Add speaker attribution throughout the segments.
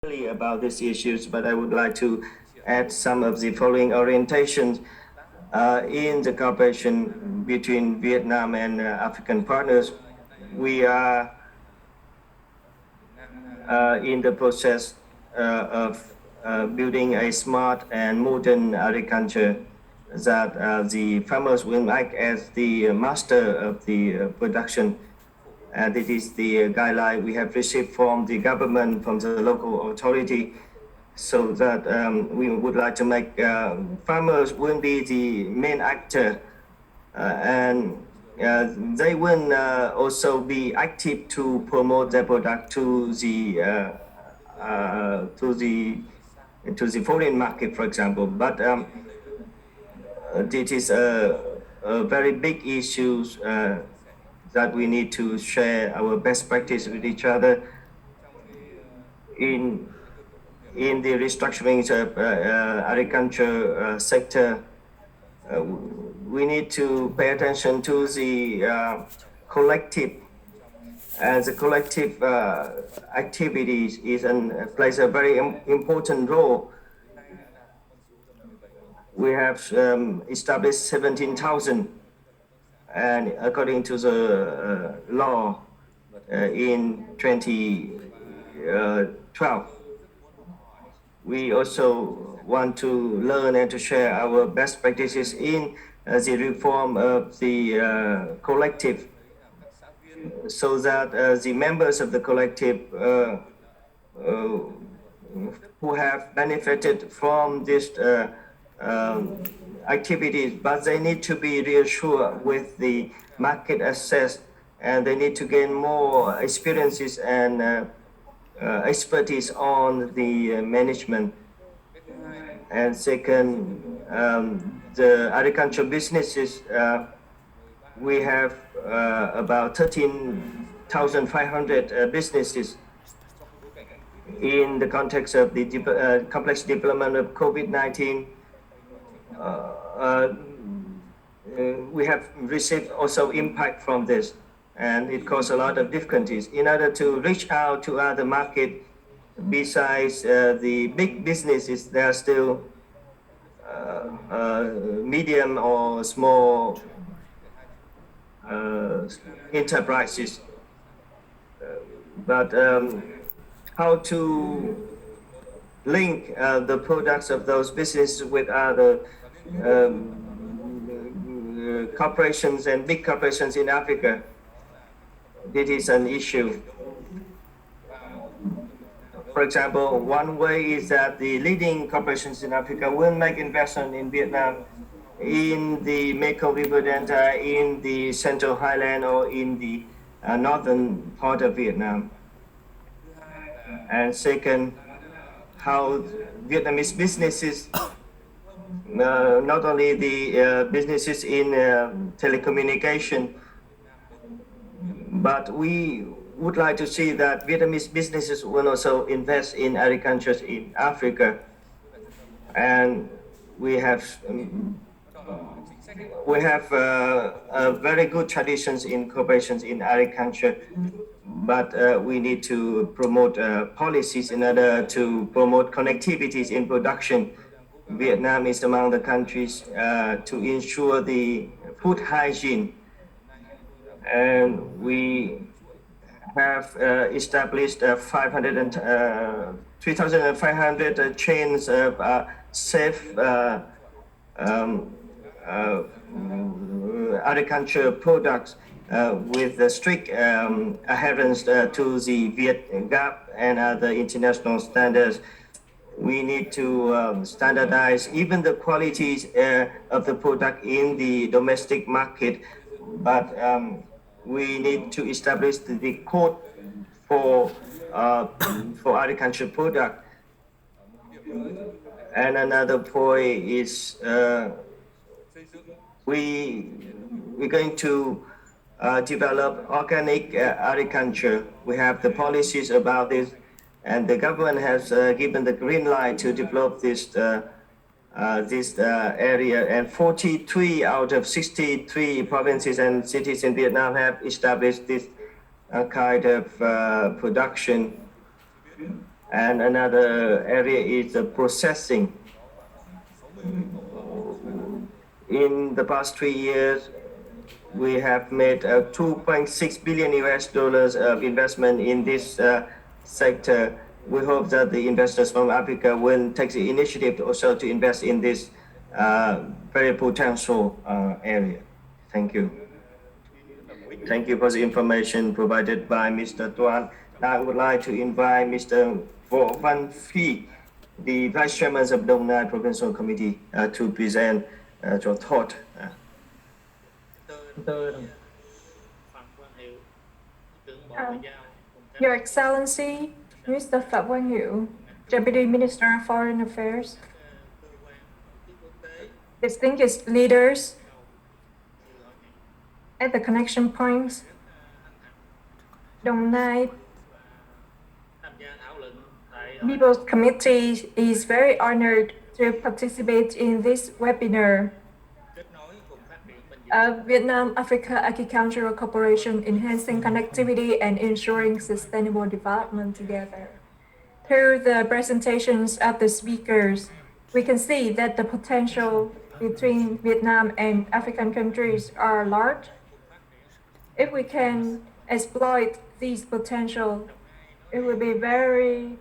Speaker 1: about these issues, but I would like to add some of the following orientations in the cooperation between Vietnam and African partners. We are in the process of building a smart and modern agriculture that the farmers will act as the master of the production. And it is the guideline we have received from the government, from the local authority, so that we would like to make farmers will be the main actor, and they will also be active to promote their product to the foreign market, for example. But this is a very big issue that we need to share our best practice with each other in the restructuring of agriculture sector. We need to pay attention to the collective, and the collective activities plays a very important role. We have established 17,000, and according to the law in 2012, we also want to learn and to share our best practices in the reform of the collective, so that the members of the collective who have benefited from this activities, but they need to be reassured with the market access, and they need to gain more experiences and expertise on the management. And second, the agricultural businesses, we have about 13,500 businesses. In the context of the complex development of COVID-19, we have received also impact from this, and it caused a lot of difficulties. In order to reach out to other market, besides the big businesses, there are still medium or small enterprises. But how to link the products of those businesses with other corporations and big corporations in Africa, this is an issue. For example, one way is that the leading corporations in Africa will make investment in Vietnam, in the Mekong River Delta, in the Central Highland, or in the northern part of Vietnam. And second, how Vietnamese businesses, not only the businesses in telecommunication, but we would like to see that Vietnamese businesses will also invest in agriculture in Africa. And we have very good traditions in cooperations in agriculture, but we need to promote policies in order to promote connectivities in production. Vietnam is among the countries to ensure the food hygiene, and we have established 3,500 chains of safe agriculture products with strict adherence to the Vietgap and other international standards. We need to standardize even the qualities of the product in the domestic market, but we need to establish the code for agricultural product. And another point is we're going to develop organic agriculture. We have the policies about this, and the government has given the green light to develop this area, and 43 out of 63 provinces and cities in Vietnam have established this kind of production. And another area is the processing. In the past 3 years, we have made 2.6 billion US dollars of investment in this sector. We hope that the investors from Africa will take the initiative also to invest in this very potential area. Thank you. Thank you for the information provided by Mr. Tuan. Now I would like to invite Mr. Vo Văn Phi, the Vice Chairman of Dong Nai Provincial Committee, to present your thought.
Speaker 2: Your Excellency, Mr. Phạm Quang Hiệu, Deputy Minister of Foreign Affairs, distinguished leaders at the connection points, Dong Nai People's Committee is very honored to participate in this webinar. Vietnam-Africa Agricultural Cooperation, enhancing connectivity and ensuring sustainable development together. Through the presentations of the speakers, we can see that the potential between Vietnam and African countries are large. If we can exploit these potential, it will be very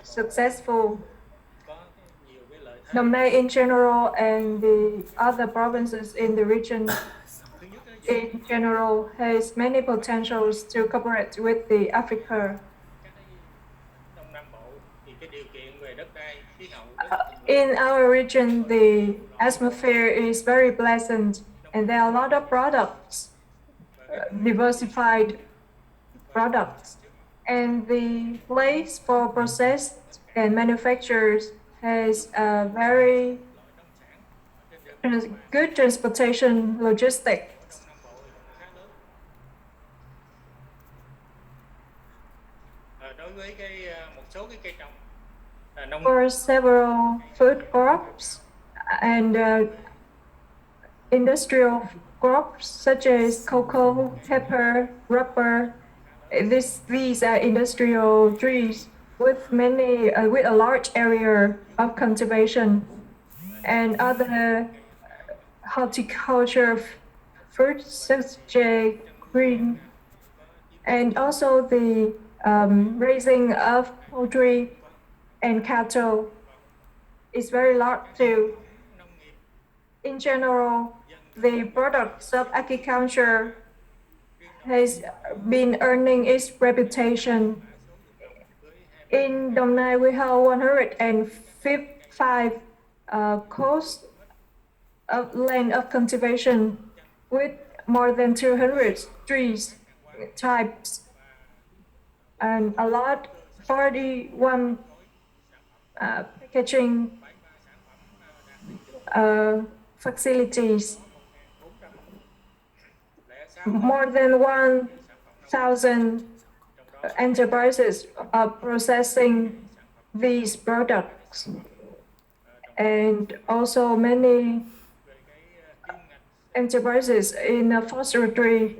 Speaker 2: successful. Dong Nai in general and the other provinces in the region in general has many potentials to cooperate with the Africa. In our region, the atmosphere is very pleasant and there are a lot of products, diversified products, and the place for processed and manufacturers has a very good transportation logistics. For several food crops and industrial crops such as cocoa, pepper, rubber, these are industrial trees with with a large area of cultivation, and other horticulture fruits such as green, and also the raising of poultry and cattle is very large too. In general, the products of agriculture has been earning its reputation. In Dong Nai, we have 155 coasts of land of cultivation with more than 200 trees types and a lot 41 packaging facilities. More than 1,000 enterprises are processing these products, and also many enterprises in forestry.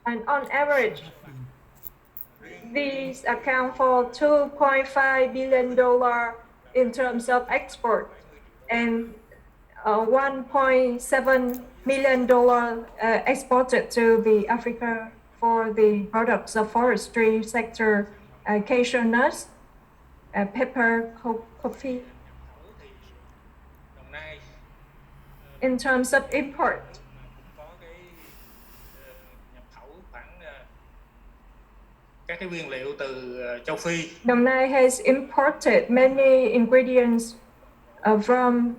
Speaker 2: And on average, these account for $2.5 billion in terms of export and $1.7 million exported to the Africa for the products of forestry sector, cashew nuts, pepper, coffee. In terms of import, Dong Nai has imported many ingredients from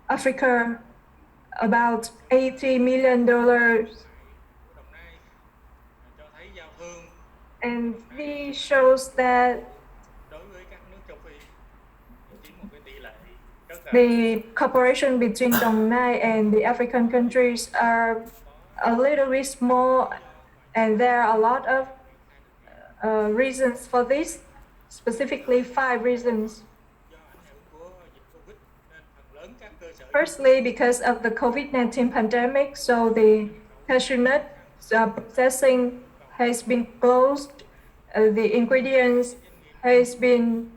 Speaker 2: Africa, about $80 million. And this shows that the cooperation between Dong Nai and the African countries are a little bit small, and there are a lot of reasons for this, specifically 5 reasons. Firstly, because of the COVID-19 pandemic, so the cashew nut processing has been closed, the ingredients has been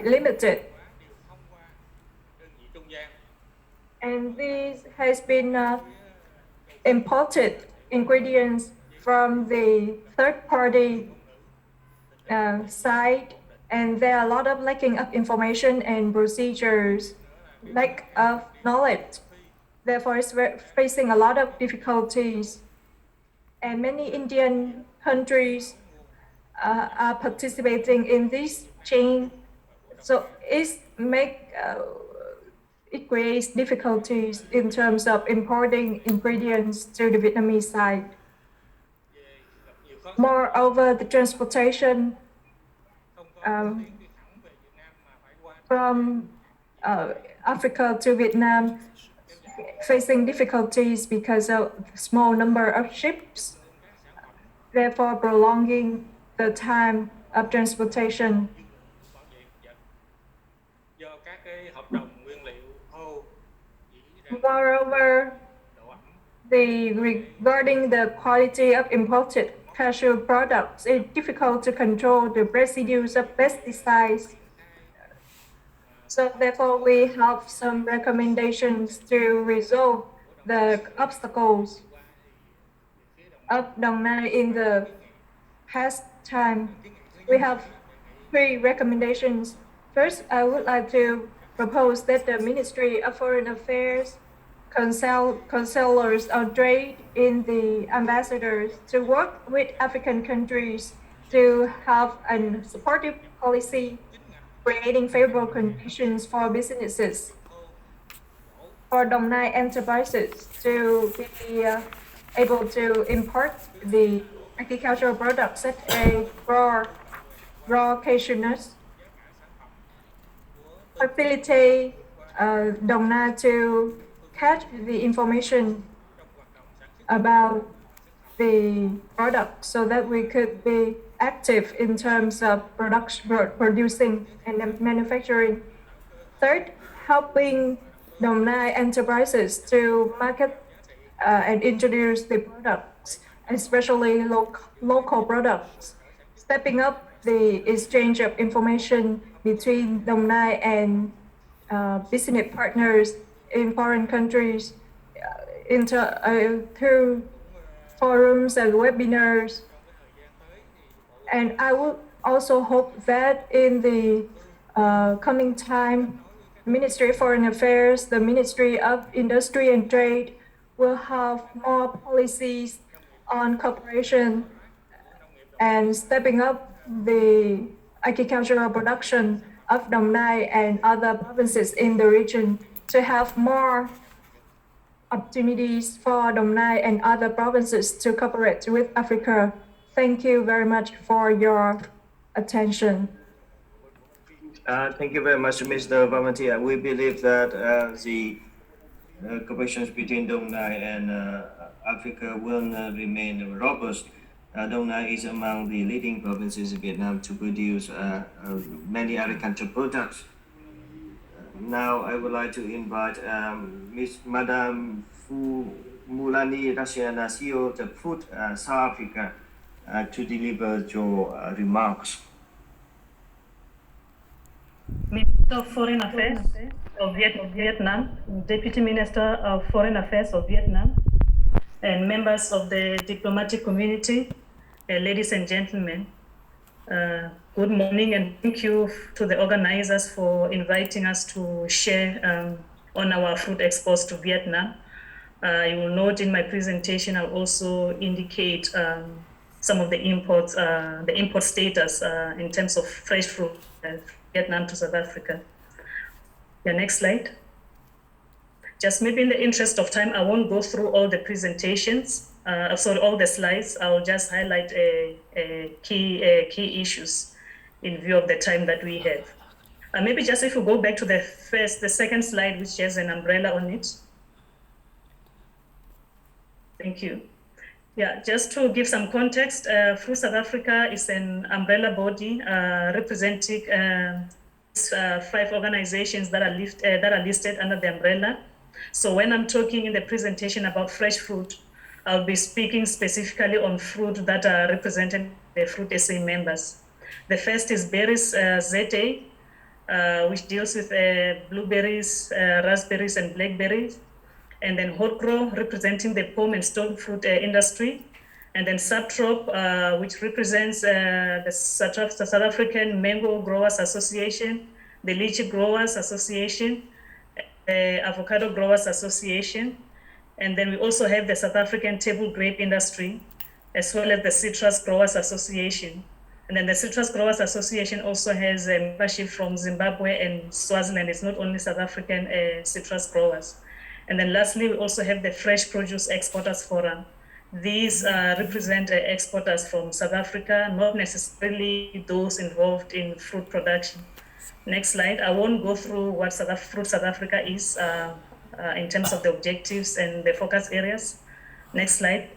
Speaker 2: limited, and this has been imported ingredients from the third party side, and there are a lot of lacking of information and procedures, lack of knowledge. Therefore, it's facing a lot of difficulties. And many Indian countries are participating in this chain. So it creates difficulties in terms of importing ingredients to the Vietnamese side. Moreover, the transportation from Africa to Vietnam facing difficulties because of small number of ships, therefore prolonging the time of transportation. Moreover, regarding the quality of imported cashew products, it's difficult to control the residues of pesticides. So therefore, we have some recommendations to resolve the obstacles of Dong Nai in the past time. We have 3 recommendations. First, I would like to propose that the Ministry of Foreign Affairs counselors on trade in the ambassadors to work with African countries to have a supportive policy creating favorable conditions for businesses, for Dong Nai enterprises to be able to import the agricultural products such as raw cashew nuts, facilitate Dong Nai to catch the information about the product so that we could be active in terms of producing and manufacturing. Third, helping Dong Nai enterprises to market and introduce the products, especially local products, stepping up the exchange of information between Dong Nai and business partners in foreign countries through forums and webinars. And I would also hope that in the coming time, Ministry of Foreign Affairs, the Ministry of Industry and Trade will have more policies on cooperation and stepping up the agricultural production of Dong Nai and other provinces in the region to have more opportunities for Dong Nai and other provinces to cooperate with Africa. Thank you very much for your attention.
Speaker 1: Thank you very much, Mr. Vamanti. We believe that the cooperation between Dong Nai and Africa will remain robust. Dong Nai is among the leading provinces in Vietnam to produce many agricultural products. Now I would like to invite Madame Mulani Rasiana, CEO of the Food South Africa, to deliver your remarks.
Speaker 3: Minister of Foreign Affairs of Vietnam, Deputy Minister of Foreign Affairs of Vietnam, and members of the diplomatic community, ladies and gentlemen, good morning, and thank you to the organizers for inviting us to share on our fruit exports to Vietnam. You will note in my presentation, I'll also indicate some of the imports, the import status in terms of fresh fruit, Vietnam to South Africa. The next slide. Just maybe in the interest of time, I won't go through all the presentations, all the slides. I'll just highlight key issues in view of the time that we have. Maybe just if we go back to the second slide, which has an umbrella on it. Thank you. Yeah, just to give some context, Fruit South Africa is an umbrella body representing 5 organizations that are listed under the umbrella. So when I'm talking in the presentation about fresh fruit, I'll be speaking specifically on fruit that are represented the Fruit SA members. The first is berries ZA, which deals with blueberries, raspberries, and blackberries. And then hot grow, representing the palm and stone fruit industry. And then Subtrop, which represents the South African Mango Growers Association, the Lychee Growers Association, the Avocado Growers Association. And then we also have the South African Table Grape Industry, as well as the Citrus Growers Association. And then the Citrus Growers Association also has a membership from Zimbabwe and Swaziland. It's not only South African citrus growers. And then lastly, we also have the Fresh Produce Exporters Forum. These represent exporters from South Africa, not necessarily those involved in fruit production. Next slide. I won't go through what Fruit South Africa is in terms of the objectives and the focus areas. Next slide.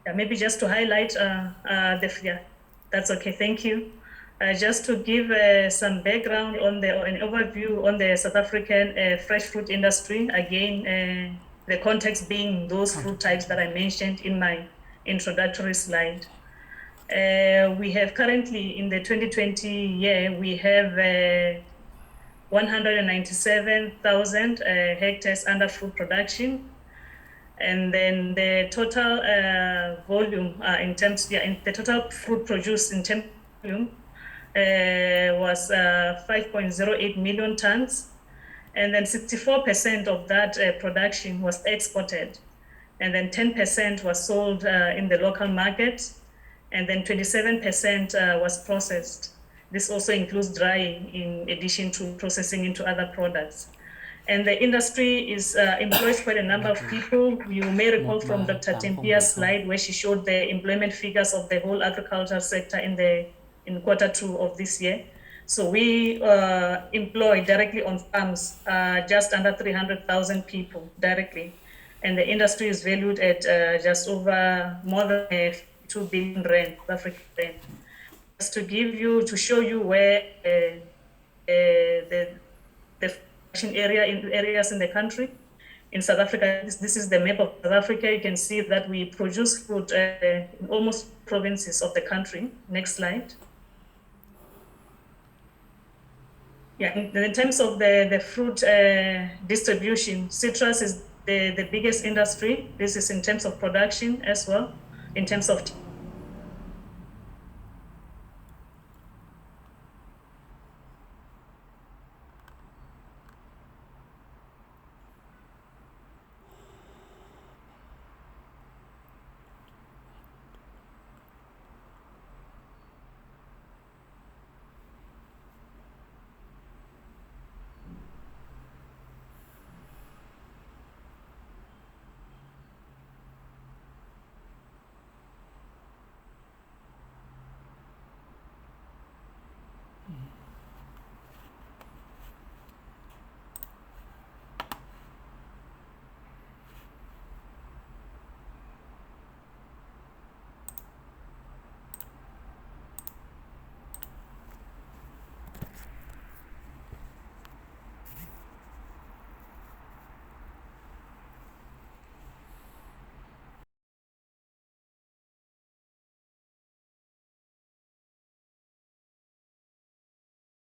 Speaker 3: Yeah, maybe just to highlight that's okay, thank you. Just to give some background on an overview on the South African fresh fruit industry. Again, the context being those fruit types that I mentioned in my introductory slide. We have currently in the 2020 year, we have 197,000 hectares under fruit production. And then the total volume the total fruit produced in terms of volume was 5.08 million tons. And then 64% of that production was exported. And then 10% was sold in the local market. And then 27% was processed. This also includes drying in addition to processing into other products. And the industry is employs quite a number of people. You may recall from Dr. Tempia's slide where she showed the employment figures of the whole agricultural sector in Q2 of this year. So we employ directly on farms just under 300,000 people directly. And the industry is valued at just over more than 2 billion rand, African rand. Just to show you where the areas in the country. In South Africa, this is the map of South Africa. You can see that we produce fruit in almost provinces of the country. Next slide. Yeah, in terms of the fruit distribution, citrus is the biggest industry. This is in terms of production as well, in terms of